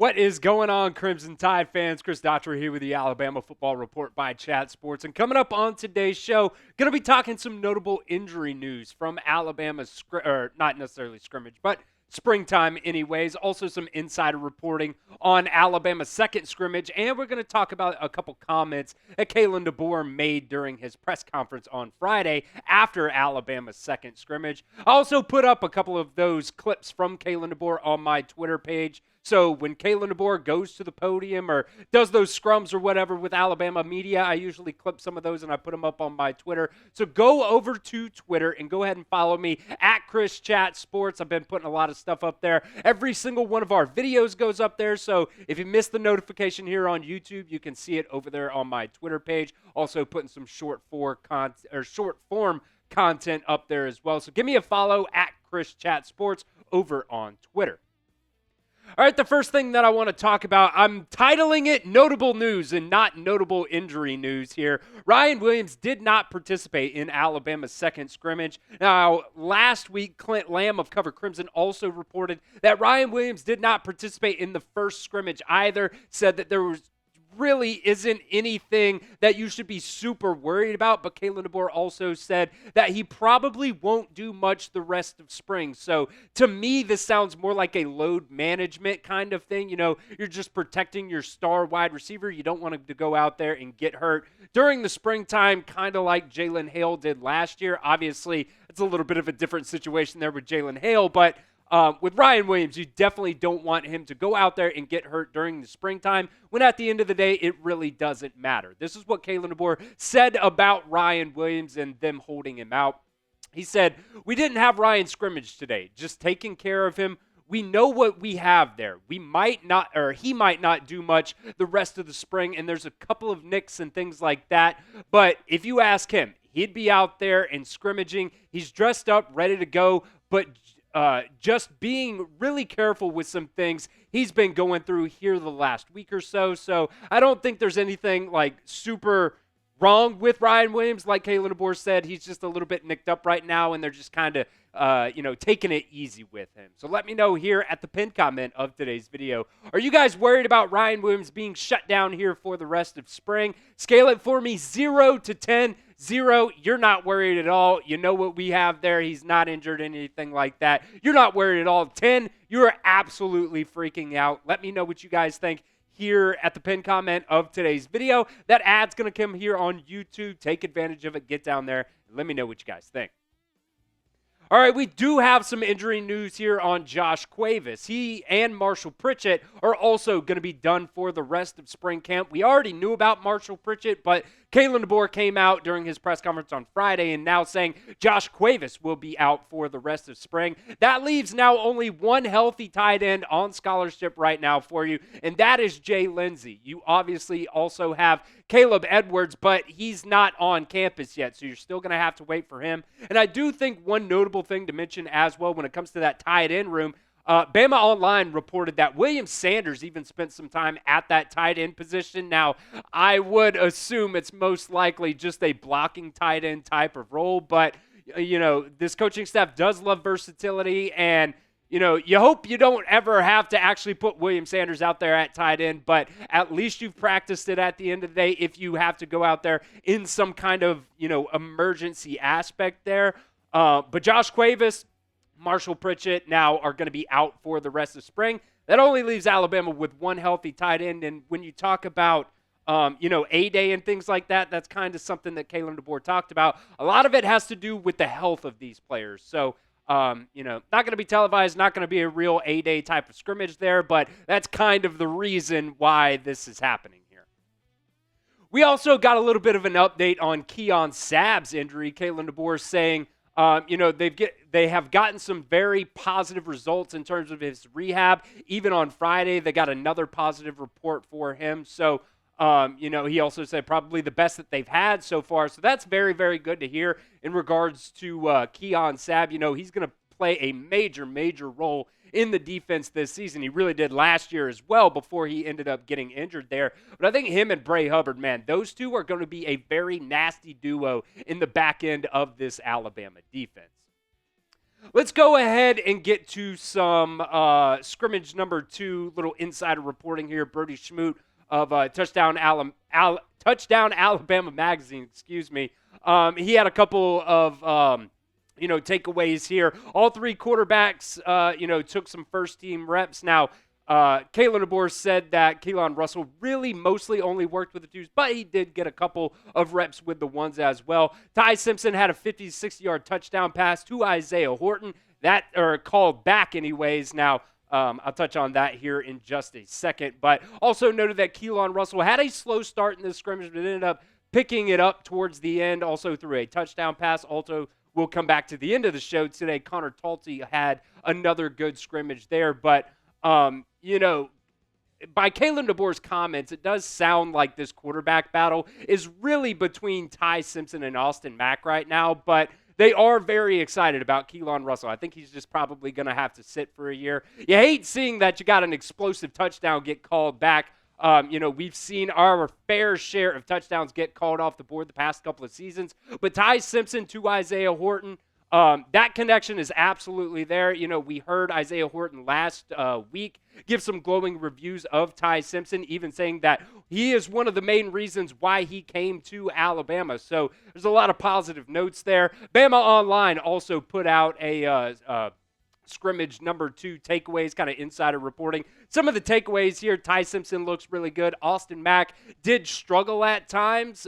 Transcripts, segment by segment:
What is going on, Crimson Tide fans? Chris Daughtery here with the Alabama Football Report by Chat Sports. And coming up on today's show, going to be talking some notable injury news from Alabama's, not necessarily scrimmage, but springtime anyways. Also some insider reporting on Alabama's second scrimmage. And we're going to talk about a couple comments that Kalen DeBoer made during his press conference on Friday after Alabama's second scrimmage. I also put up a couple of those clips from Kalen DeBoer on my Twitter page. So when Kalen DeBoer goes to the podium or does those scrums or whatever with Alabama media, I usually clip some of those and I put them up on my Twitter. So go over to Twitter and go ahead and follow me at Chris Chat Sports. I've been putting a lot of stuff up there. Every single one of our videos goes up there. So if you missed the notification here on YouTube, you can see it over there on my Twitter page. Also putting some short form content up there as well. So give me a follow at Chris Chat Sports over on Twitter. All right, the first thing that I want to talk about, I'm titling it Notable News and not Notable Injury News here. Ryan Williams did not participate in Alabama's second scrimmage. Now, last week, Clint Lamb of Cover Crimson also reported that Ryan Williams did not participate in the first scrimmage either, said that there really isn't anything that you should be super worried about, but Kalen DeBoer also said that he probably won't do much the rest of spring. So to me, this sounds more like a load management kind of thing. You know, you're just protecting your star wide receiver. You don't want him to go out there and get hurt during the springtime, kind of like Jalen Hale did last year. Obviously, it's a little bit of a different situation there with Jalen Hale, but with Ryan Williams, you definitely don't want him to go out there and get hurt during the springtime when at the end of the day, it really doesn't matter. This is what Kalen DeBoer said about Ryan Williams and them holding him out. He said, "We didn't have Ryan scrimmage today, just taking care of him. We know what we have there. He might not do much the rest of the spring, and there's a couple of nicks and things like that. But if you ask him, he'd be out there and scrimmaging. He's dressed up, ready to go, but just being really careful with some things he's been going through here the last week or so. So I don't think there's anything like super wrong with Ryan Williams. Like Kalen DeBoer said, he's just a little bit nicked up right now, and they're just kind of taking it easy with him. So let me know here at the pinned comment of today's video. Are you guys worried about Ryan Williams being shut down here for the rest of spring? Scale it for me 0 to 10. 0, you're not worried at all. You know what we have there. He's not injured, anything like that. You're not worried at all. 10, you're absolutely freaking out. Let me know what you guys think here at the pinned comment of today's video. That ad's going to come here on YouTube. Take advantage of it. Get down there and let me know what you guys think. All right, we do have some injury news here on Josh Cuevas. He and Marshall Pritchett are also going to be done for the rest of spring camp. We already knew about Marshall Pritchett, but Kalen DeBoer came out during his press conference on Friday and now saying Josh Cuevas will be out for the rest of spring. That leaves now only one healthy tight end on scholarship right now for you, and that is Jay Lindsey. You obviously also have Caleb Edwards, but he's not on campus yet, so you're still going to have to wait for him. And I do think one notable thing to mention as well when it comes to that tight end room, BamaOnline reported that William Sanders even spent some time at that tight end position. Now, I would assume it's most likely just a blocking tight end type of role, but, this coaching staff does love versatility, and you hope you don't ever have to actually put William Sanders out there at tight end, but at least you've practiced it at the end of the day if you have to go out there in some kind of, emergency aspect there. But Josh Cuevas, Marshall Pritchett now are going to be out for the rest of spring. That only leaves Alabama with one healthy tight end, and when you talk about A-Day and things like that, that's kind of something that Kalen DeBoer talked about. A lot of it has to do with the health of these players. So, not going to be televised, not going to be a real A-Day type of scrimmage there, but that's kind of the reason why this is happening here. We also got a little bit of an update on Keon Sabb's injury. Kalen DeBoer saying, they have gotten some very positive results in terms of his rehab. Even on Friday, they got another positive report for him. So, he also said probably the best that they've had so far. So that's very, very good to hear in regards to Keon Sabb. He's going to play a major, major role in the defense this season. He really did last year as well before he ended up getting injured there. But I think him and Bray Hubbard, man, those two are going to be a very nasty duo in the back end of this Alabama defense. Let's go ahead and get to some scrimmage number 2, little insider reporting here. Brody Schmoot of Touchdown Alabama Magazine, he had a couple of takeaways here. All 3 quarterbacks, took some first-team reps. Now, Kalen DeBoer said that Keon Russell really mostly only worked with the 2s, but he did get a couple of reps with the 1s as well. Ty Simpson had a 50 to 60-yard touchdown pass to Isaiah Horton. Called back anyways. Now, I'll touch on that here in just a second. But also noted that Keon Russell had a slow start in this scrimmage, but ended up picking it up towards the end, also through a touchdown pass. Also, we'll come back to the end of the show today. Connor Talty had another good scrimmage there. But, by Kalen DeBoer's comments, it does sound like this quarterback battle is really between Ty Simpson and Austin Mack right now. But they are very excited about Keon Russell. I think he's just probably going to have to sit for a year. You hate seeing that you got an explosive touchdown get called back. We've seen our fair share of touchdowns get called off the board the past couple of seasons. But Ty Simpson to Isaiah Horton, that connection is absolutely there. We heard Isaiah Horton last week give some glowing reviews of Ty Simpson, even saying that he is one of the main reasons why he came to Alabama. So there's a lot of positive notes there. BamaOnline also put out a scrimmage number 2 takeaways, kind of insider reporting. Some of the takeaways here: Ty Simpson looks really good. Austin Mack did struggle at times.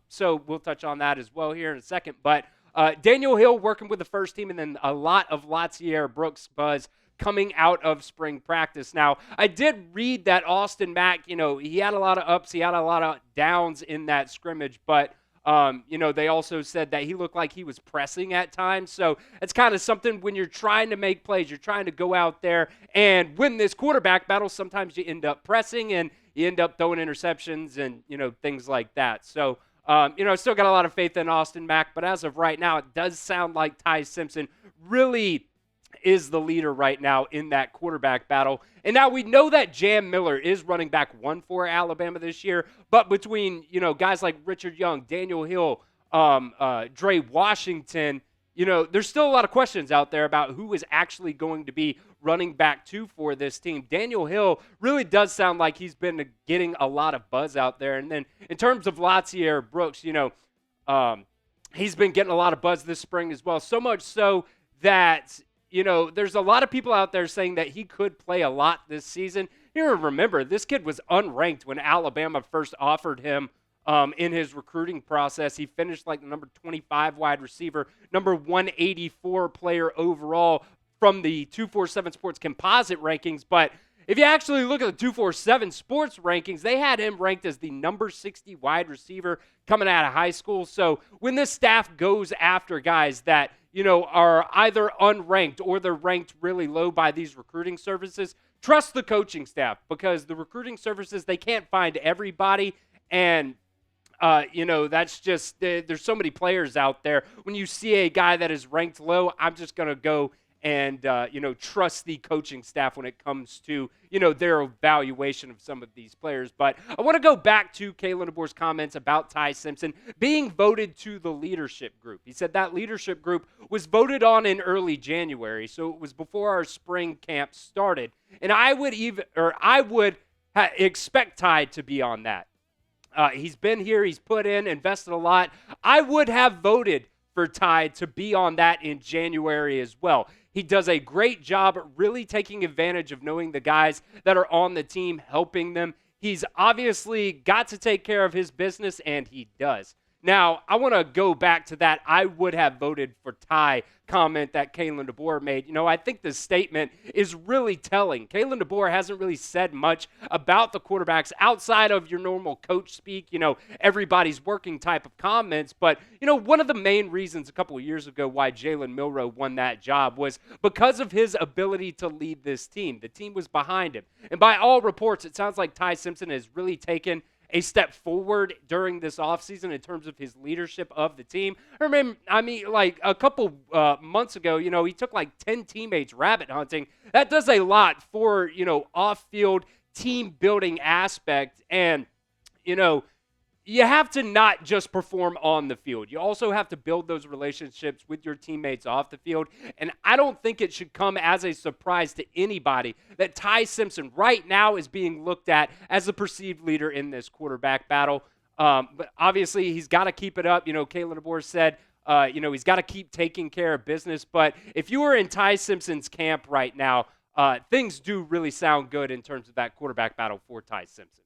So we'll touch on that as well here in a second. But Daniel Hill working with the first team, and then a lot of Latsier Brooks buzz coming out of spring practice. Now, I did read that Austin Mack, he had a lot of ups, he had a lot of downs in that scrimmage, but they also said that he looked like he was pressing at times. So it's kind of something when you're trying to make plays, you're trying to go out there and win this quarterback battle. Sometimes you end up pressing and you end up throwing interceptions and, things like that. So, still got a lot of faith in Austin Mack, but as of right now, it does sound like Ty Simpson really is the leader right now in that quarterback battle. And now we know that Jam Miller is running back 1 for Alabama this year, but between, guys like Richard Young, Daniel Hill, Dre Washington, there's still a lot of questions out there about who is actually going to be running back 2 for this team. Daniel Hill really does sound like he's been getting a lot of buzz out there. And then in terms of Latsier Brooks, he's been getting a lot of buzz this spring as well. So much so that, there's a lot of people out there saying that he could play a lot this season. You remember, this kid was unranked when Alabama first offered him in his recruiting process. He finished like the number 25 wide receiver, number 184 player overall from the 247 Sports composite rankings. But if you actually look at the 247 Sports rankings, they had him ranked as the number 60 wide receiver coming out of high school. So when this staff goes after guys that, are either unranked or they're ranked really low by these recruiting services, trust the coaching staff, because the recruiting services, they can't find everybody. And that's just, there's so many players out there. When you see a guy that is ranked low, I'm just going to go and, trust the coaching staff when it comes to, their evaluation of some of these players. But I want to go back to Kalen DeBoer's comments about Ty Simpson being voted to the leadership group. He said that leadership group was voted on in early January, so it was before our spring camp started. And I would expect Ty to be on that. He's been here, he's put in, invested a lot. I would have voted for Ty to be on that in January as well. He does a great job really taking advantage of knowing the guys that are on the team, helping them. He's obviously got to take care of his business, and he does. Now, I want to go back to that I would have voted for Ty comment that Kalen DeBoer made. I think this statement is really telling. Kalen DeBoer hasn't really said much about the quarterbacks outside of your normal coach speak, everybody's working type of comments. But, one of the main reasons a couple of years ago why Jalen Milroe won that job was because of his ability to lead this team. The team was behind him. And by all reports, it sounds like Ty Simpson has really taken a step forward during this offseason in terms of his leadership of the team. Like a couple months ago, he took like 10 teammates rabbit hunting. That does a lot for, off-field team building aspect. And, you have to not just perform on the field. You also have to build those relationships with your teammates off the field. And I don't think it should come as a surprise to anybody that Ty Simpson right now is being looked at as the perceived leader in this quarterback battle. But obviously, he's got to keep it up. Kalen DeBoer said, he's got to keep taking care of business. But if you were in Ty Simpson's camp right now, things do really sound good in terms of that quarterback battle for Ty Simpson.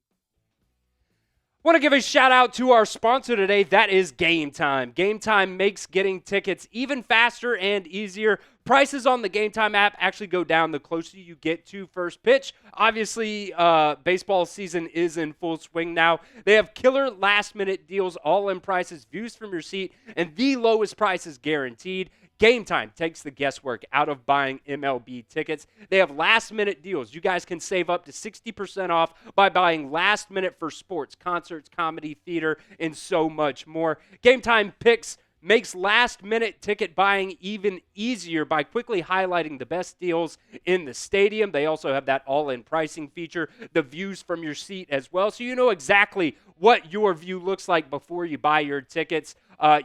Want to give a shout out to our sponsor today. That is Game Time. Game Time makes getting tickets even faster and easier. Prices on the Game Time app actually go down the closer you get to first pitch. Obviously, baseball season is in full swing now. They have killer last-minute deals, all-in prices, views from your seat, and the lowest prices guaranteed. Game Time takes the guesswork out of buying MLB tickets. They have last-minute deals. You guys can save up to 60% off by buying last minute for sports, concerts, comedy, theater, and so much more. Game Time picks makes last-minute ticket buying even easier by quickly highlighting the best deals in the stadium. They also have that all-in pricing feature, the views from your seat as well, so you know exactly what your view looks like before you buy your tickets.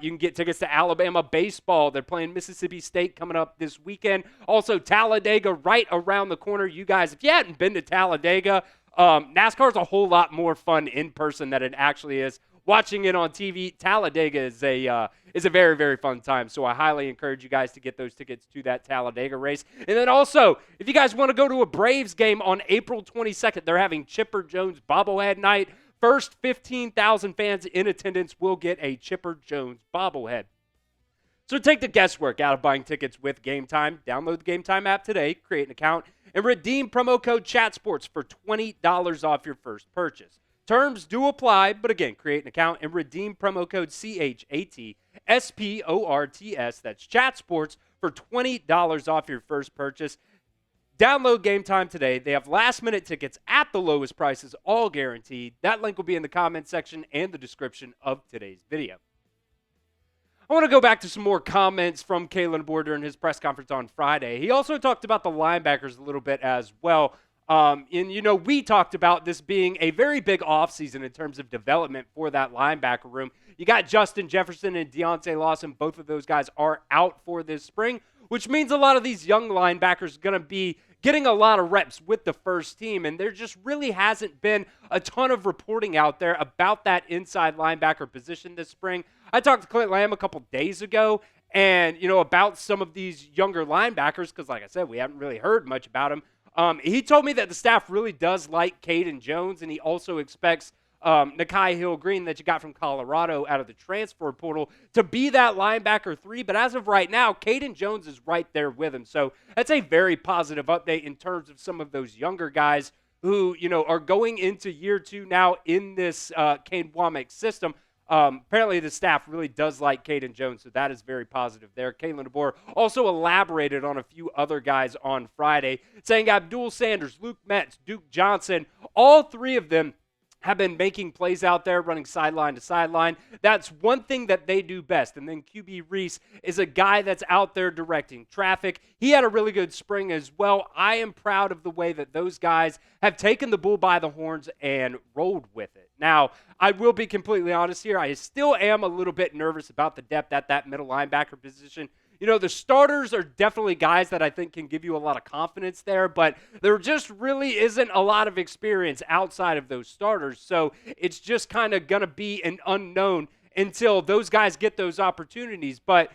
You can get tickets to Alabama baseball. They're playing Mississippi State coming up this weekend. Also, Talladega right around the corner. You guys, if you hadn't been to Talladega, NASCAR is a whole lot more fun in person than it actually is watching it on TV. Talladega is a very, very fun time, so I highly encourage you guys to get those tickets to that Talladega race. And then also, if you guys want to go to a Braves game on April 22nd, they're having Chipper Jones bobblehead night. First 15,000 fans in attendance will get a Chipper Jones bobblehead. So take the guesswork out of buying tickets with Game Time. Download the Game Time app today, create an account, and redeem promo code ChatSports for $20 off your first purchase. Terms do apply, but again, create an account and redeem promo code CHATSPORTS, that's ChatSports, for $20 off your first purchase. Download Game Time today. They have last-minute tickets at the lowest prices, all guaranteed. That link will be in the comment section and the description of today's video. I want to go back to some more comments from Kalen DeBoer during his press conference on Friday. He also talked about the linebackers a little bit as well. We talked about this being a very big offseason in terms of development for that linebacker room. You got Justin Jefferson and Deontay Lawson. Both of those guys are out for this spring, which means a lot of these young linebackers are going to be getting a lot of reps with the first team, and there just really hasn't been a ton of reporting out there about that inside linebacker position this spring. I talked to Clint Lamb a couple days ago, and, about some of these younger linebackers, because like I said, we haven't really heard much about them. He told me that the staff really does like Caden Jones, and he also expects Nakai Hill-Green that you got from Colorado out of the transfer portal to be that linebacker 3. But as of right now, Caden Jones is right there with him. So that's a very positive update in terms of some of those younger guys who, are going into year 2 now in this Kane Womack system. Apparently the staff really does like Caden Jones, so that is very positive there. Kalen DeBoer also elaborated on a few other guys on Friday, saying Abdul Sanders, Luke Metz, Duke Johnson, all 3 of them have been making plays out there, running sideline to sideline. That's one thing that they do best. And then QB Reese is a guy that's out there directing traffic. He had a really good spring as well. I am proud of the way that those guys have taken the bull by the horns and rolled with it. Now, I will be completely honest here. I still am a little bit nervous about the depth at that middle linebacker position. The starters are definitely guys that I think can give you a lot of confidence there, but there just really isn't a lot of experience outside of those starters. So it's just kind of going to be an unknown until those guys get those opportunities. But,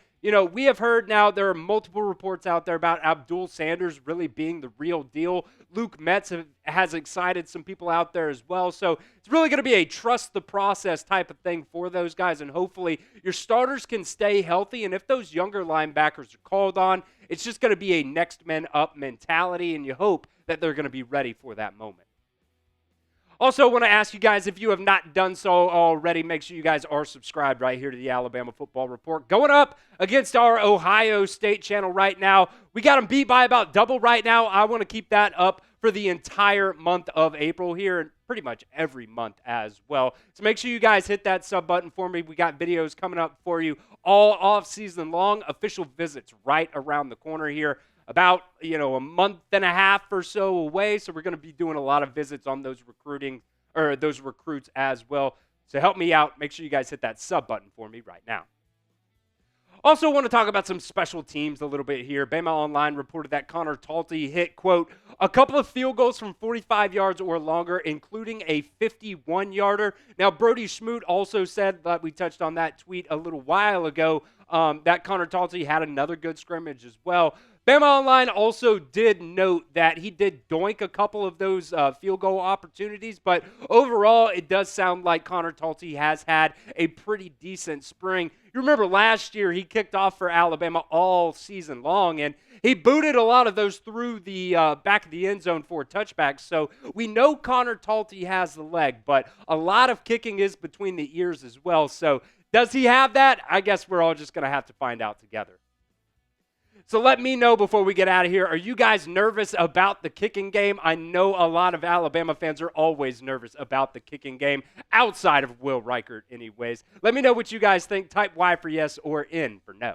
we have heard now there are multiple reports out there about Abdul Sanders really being the real deal. Luke Metz has excited some people out there as well. So it's really going to be a trust the process type of thing for those guys. And hopefully your starters can stay healthy. And if those younger linebackers are called on, it's just going to be a next man up mentality. And you hope that they're going to be ready for that moment. Also, want to ask you guys, if you have not done so already, make sure you guys are subscribed right here to the Alabama Football Report. Going up against our Ohio State channel right now. We got them beat by about double right now. I want to keep that up for the entire month of April here, and pretty much every month as well. So make sure you guys hit that sub button for me. We got videos coming up for you all off season long. Official visits right around the corner here. About, a month and a half or so away. So we're going to be doing a lot of visits on those recruits as well. So help me out. Make sure you guys hit that sub button for me right now. Also want to talk about some special teams a little bit here. Bama Online reported that Connor Talty hit, quote, a couple of field goals from 45 yards or longer, including a 51-yarder. Now, Brody Schmoot also said, but we touched on that tweet a little while ago, that Connor Talty had another good scrimmage as well. Bama Online also did note that he did doink a couple of those field goal opportunities, but overall, it does sound like Connor Talty has had a pretty decent spring. You remember last year, he kicked off for Alabama all season long, and he booted a lot of those through the back of the end zone for touchbacks, so we know Connor Talty has the leg, but a lot of kicking is between the ears as well, so does he have that? I guess we're all just going to have to find out together. So let me know before we get out of here, are you guys nervous about the kicking game? I know a lot of Alabama fans are always nervous about the kicking game, outside of Will Reichert anyways. Let me know what you guys think. Type Y for yes or N for no.